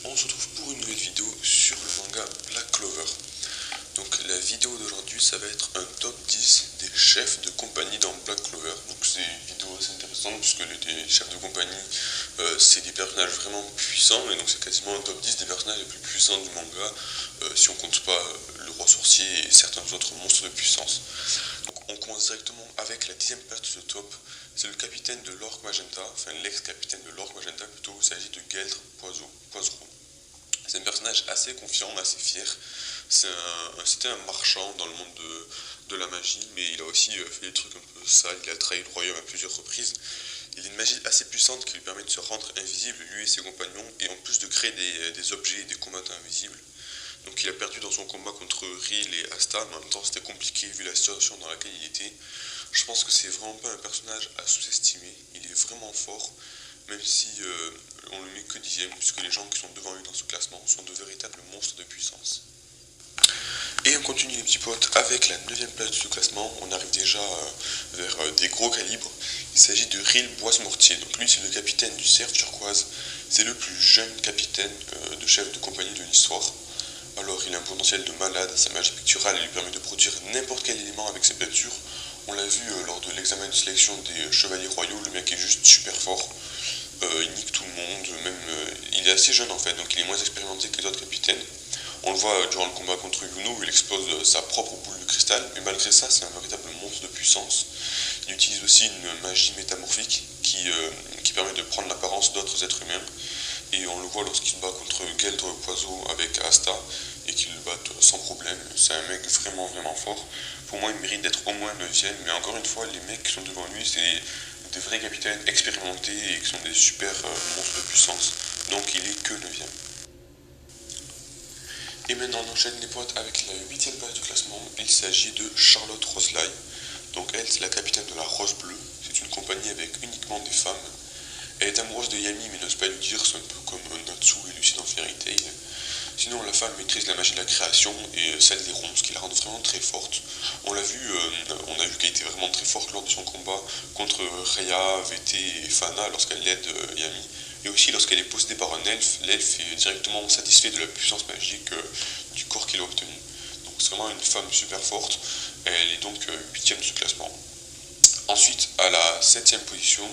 on se retrouve pour une nouvelle vidéo sur le manga Black Clover. Donc la vidéo d'aujourd'hui, ça va être un top 10 des chefs de compagnie dans Black Clover. Donc c'est une vidéo assez intéressante puisque les chefs de compagnie, c'est des personnages vraiment puissants, et donc c'est quasiment un top 10 des personnages les plus puissants du manga, si on compte pas le roi sorcier et certains autres monstres de puissance. Donc on commence directement avec la 10e place de ce top. C'est le capitaine de l'Orque Magenta, enfin l'ex-capitaine de l'Orque Magenta plutôt. Il s'agit de Geldre Poisereau. C'est un personnage assez confiant, assez fier. C'était un marchand dans le monde de la magie, mais il a aussi fait des trucs un peu sales. Il a trahi le royaume à plusieurs reprises. Il a une magie assez puissante qui lui permet de se rendre invisible, lui et ses compagnons, et en plus de créer des objets et des combattants invisibles. Donc il a perdu dans son combat contre Ril et Asta, mais en même temps c'était compliqué vu la situation dans laquelle il était. Je pense que c'est vraiment pas un personnage à sous-estimer, il est vraiment fort, même si on le met que 10e, puisque les gens qui sont devant lui dans ce classement sont de véritables monstres de puissance. Et on continue les petits potes avec la 9e place de ce classement. On arrive déjà vers des gros calibres. Il s'agit de Ril Boisse-Mortier. Donc lui c'est le capitaine du cerf turquoise. C'est le plus jeune capitaine de chef de compagnie de l'histoire. Alors il a un potentiel de malade, sa magie picturale lui permet de produire n'importe quel élément avec ses peintures. On l'a vu lors de l'examen de sélection des chevaliers royaux, le mec est juste super fort. Il nique tout le monde, il est assez jeune en fait, donc il est moins expérimenté que les autres capitaines. On le voit durant le combat contre Yuno où il explose sa propre boule de cristal, mais malgré ça c'est un véritable monstre de puissance. Il utilise aussi une magie métamorphique qui permet de prendre l'apparence d'autres êtres humains. Et on le voit lorsqu'il se bat contre Geldre Poisereau avec Asta et qu'il le batte sans problème. C'est un mec vraiment fort. Pour moi il mérite d'être au moins 9e, mais encore une fois les mecs qui sont devant lui c'est des vrais capitaines expérimentés et qui sont des super monstres de puissance. Donc il est que 9e. Et maintenant on enchaîne les potes avec la 8e place du classement. Il s'agit de Charlotte Roselay. Donc elle c'est la capitaine de la Rose Bleue. C'est une compagnie avec uniquement des femmes. Elle est amoureuse de Yami mais n'ose pas lui dire, c'est un peu comme Natsu et Lucy dans Fairy Tail. Sinon la femme maîtrise la magie de la création et celle des ronces qui la rendent vraiment très forte. On a vu qu'elle était vraiment très forte lors de son combat contre Rhea, VT et Fana lorsqu'elle aide Yami. Et aussi lorsqu'elle est possédée par un elfe, l'elfe est directement satisfait de la puissance magique du corps qu'il a obtenu. Donc c'est vraiment une femme super forte, elle est donc 8e de ce classement. Ensuite à la 7e position,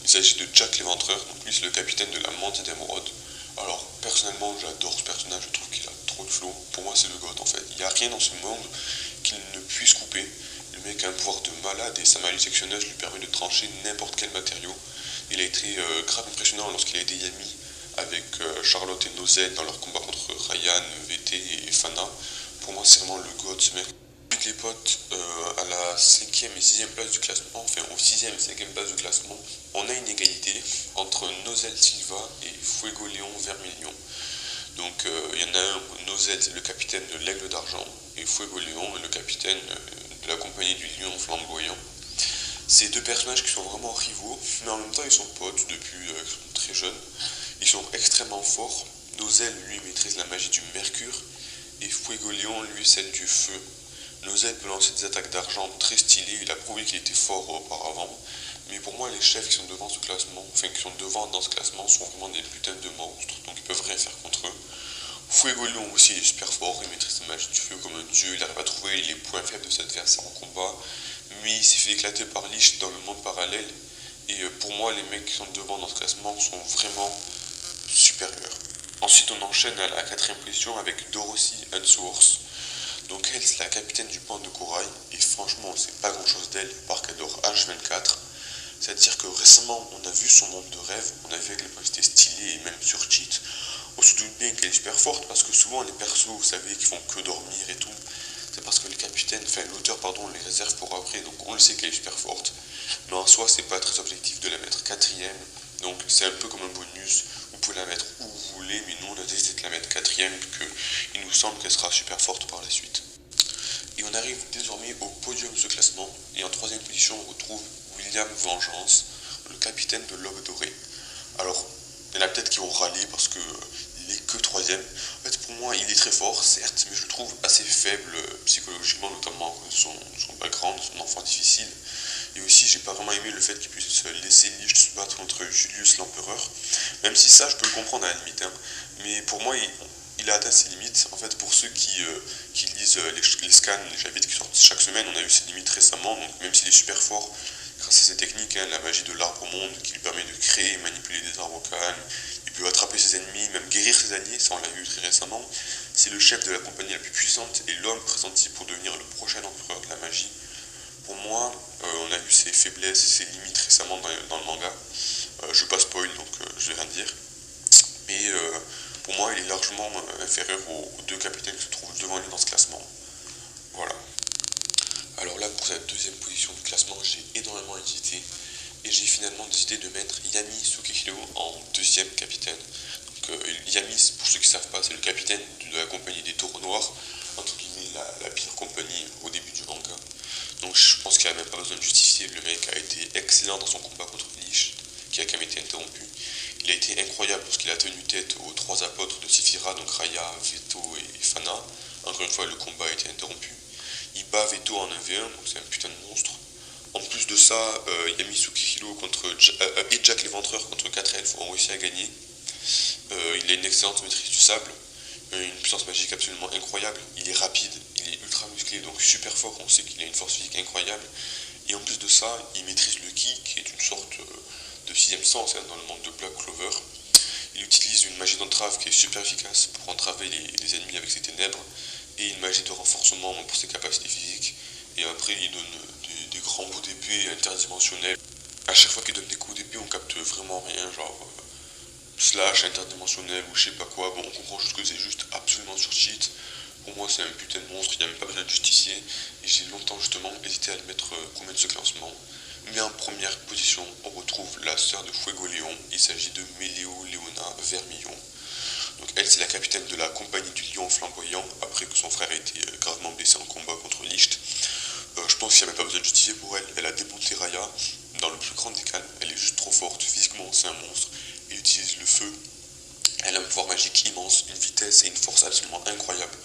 il s'agit de Jack l'Éventreur, donc lui c'est le capitaine de la Mantis d'Émeraude. Alors personnellement j'adore ce personnage, je trouve qu'il a trop de flow, pour moi c'est le god en fait. Il n'y a rien dans ce monde qu'il ne puisse couper. Le mec a un pouvoir de malade et sa magie sectionneuse lui permet de trancher n'importe quel matériau. Il a été grave impressionnant lorsqu'il a aidé Yami avec Charlotte et Nozel dans leur combat contre Ryan, VT et Fana. Pour moi c'est vraiment le god ce mec. Les potes, à la 5e et 6e place du classement, enfin au 6e et 5e place du classement, on a une égalité entre Nozel Silva et Fuego Léon Vermilion. Donc il y en a un, Nozel c'est le capitaine de l'Aigle d'Argent et Fuego Léon est le capitaine de la compagnie du Lion Flamboyant. Ces deux personnages qui sont vraiment rivaux, mais en même temps ils sont potes depuis qu'ils sont très jeunes. Ils sont extrêmement forts. Nozel lui maîtrise la magie du mercure et Fuego Léon lui celle du feu. Nozel peut lancer des attaques d'argent très stylées, il a prouvé qu'il était fort auparavant, mais pour moi les chefs qui sont devant ce classement, enfin qui sont devant dans ce classement sont vraiment des putains de monstres, donc ils peuvent rien faire contre eux. Fuego Léon aussi il est super fort, il maîtrise la magie du feu comme un dieu, il arrive à trouver les points faibles de ses adversaires en combat, mais il s'est fait éclater par Lich dans le monde parallèle, et pour moi les mecs qui sont devant dans ce classement sont vraiment supérieurs. Ensuite on enchaîne à la 4e position avec Dorothy Unsworth. Donc elle c'est la capitaine du pont de corail et franchement on ne sait pas grand chose d'elle par qu'elle dort H24. C'est-à-dire que récemment on a vu son monde de rêve, on a vu à quel point c'était stylé et même sur cheat. On se doute bien qu'elle est super forte parce que souvent les persos vous savez qui font que dormir et tout, c'est parce que l'auteur les réserve pour après, donc on le sait qu'elle est super forte. Mais en soi c'est pas très objectif de la mettre 4e, donc c'est un peu comme un bonus, vous pouvez la mettre où vous voulez, mais nous on a décidé de la mettre 4e puisque il nous semble qu'elle sera super forte par la suite. Et on arrive désormais au podium de ce classement, et en 3e position on retrouve William Vengeance, le capitaine de l'Aube Dorée. Alors, il y en a peut-être qui vont râler parce que il est que 3e. En fait pour moi il est très fort certes, mais je le trouve assez faible psychologiquement, notamment à cause de son background, son enfant difficile. Et aussi j'ai pas vraiment aimé le fait qu'il puisse laisser Lich se battre contre Julius l'Empereur, même si ça je peux le comprendre à la limite, hein. mais pour moi, il a atteint ses limites. En fait, pour ceux qui lisent les scans, les chapitres qui sortent chaque semaine, on a eu ses limites récemment, donc même s'il est super fort, grâce à ses techniques, hein, la magie de l'arbre au monde qui lui permet de créer et manipuler des arbres au calme, il peut attraper ses ennemis, même guérir ses alliés, ça on l'a vu très récemment. C'est le chef de la compagnie la plus puissante et l'homme pressenti pour devenir le prochain empereur de la magie. Pour moi, on a vu ses faiblesses et ses limites récemment dans le manga. Je ne vais pas spoil, donc je vais rien dire. Mais pour moi, il est largement inférieur aux deux capitaines qui se trouvent devant lui dans ce classement. Voilà. Alors là, pour cette deuxième position du classement, j'ai énormément hésité. Et j'ai finalement décidé de mettre Yami Tsukihiro en deuxième capitaine. Donc, Yami, pour ceux qui ne savent pas, c'est le capitaine de la compagnie des taureaux noirs, entre guillemets la pire compagnie au début du manga. Donc je pense qu'il n'y a même pas besoin de justifier, le mec a été excellent dans son combat contre Lich, qui a quand même été interrompu. Il a été incroyable lorsqu'il a tenu tête aux trois apôtres de Sephiroth, donc Raya, Veto et Fana. Encore une fois, le combat a été interrompu. Il bat Veto en 1v1, donc c'est un putain de monstre. En plus de ça, Yami Tsukihiro et Jack l'Éventreur contre 4 elfes ont réussi à gagner. Il a une excellente maîtrise du sable, une puissance magique absolument incroyable. Il est rapide, il est ultra musclé, donc super fort. On sait qu'il a une force physique incroyable. Et en plus de ça, il maîtrise le ki, qui est une sorte de sixième sens hein, dans le monde de Black Clover. Il utilise une magie d'entrave qui est super efficace pour entraver les ennemis avec ses ténèbres, et une magie de renforcement pour ses capacités physiques. Et après, il donne des grands coups d'épée interdimensionnels. À chaque fois qu'il donne des coups d'épée, on capte vraiment rien, genre slash interdimensionnel ou je sais pas quoi. Bon, on comprend juste que c'est juste absolument sur cheat. Pour moi, c'est un putain de monstre, il n'y a même pas besoin de justifier. Et j'ai longtemps justement hésité à le mettre combien de ce classement. Mais en première position, on retrouve la sœur de Fuego Léon. Il s'agit de Meleo Leona Vermillon. Donc elle, c'est la capitaine de la compagnie du lion flamboyant, après que son frère ait été gravement blessé en combat contre Licht. Je pense qu'il n'y a même pas besoin de justifier pour elle. Elle a démonté Raya dans le plus grand des calmes. Elle est juste trop forte. Physiquement, c'est un monstre. Elle utilise le feu. Elle a un pouvoir magique immense, une vitesse et une force absolument incroyable.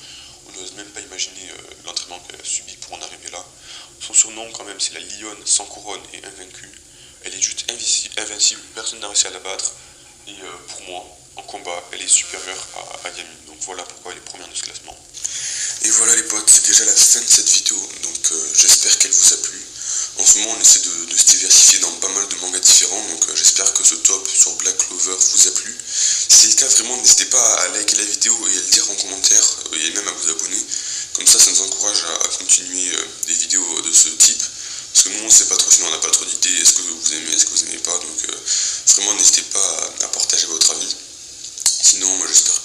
On n'ose même pas imaginer l'entraînement qu'elle a subi pour en arriver là. Son surnom, quand même, c'est la lionne sans couronne et invaincue. Elle est juste invincible. Personne n'a réussi à la battre. Et pour moi, en combat, elle est supérieure à Yami. Donc voilà pourquoi elle est première de ce classement. Et voilà les potes, c'est déjà la fin de cette vidéo, donc j'espère qu'elle vous a plu. En ce moment on essaie de se diversifier dans pas mal de mangas différents, donc j'espère que ce top sur Black Clover vous a plu. Si c'est le cas, vraiment n'hésitez pas à liker la vidéo et à le dire en commentaire, et même à vous abonner. Comme ça nous encourage à continuer des vidéos de ce type. Parce que nous on sait pas trop, sinon on n'a pas trop d'idées, est-ce que vous aimez, est-ce que vous aimez pas, donc vraiment n'hésitez pas à partager votre avis. Sinon moi j'espère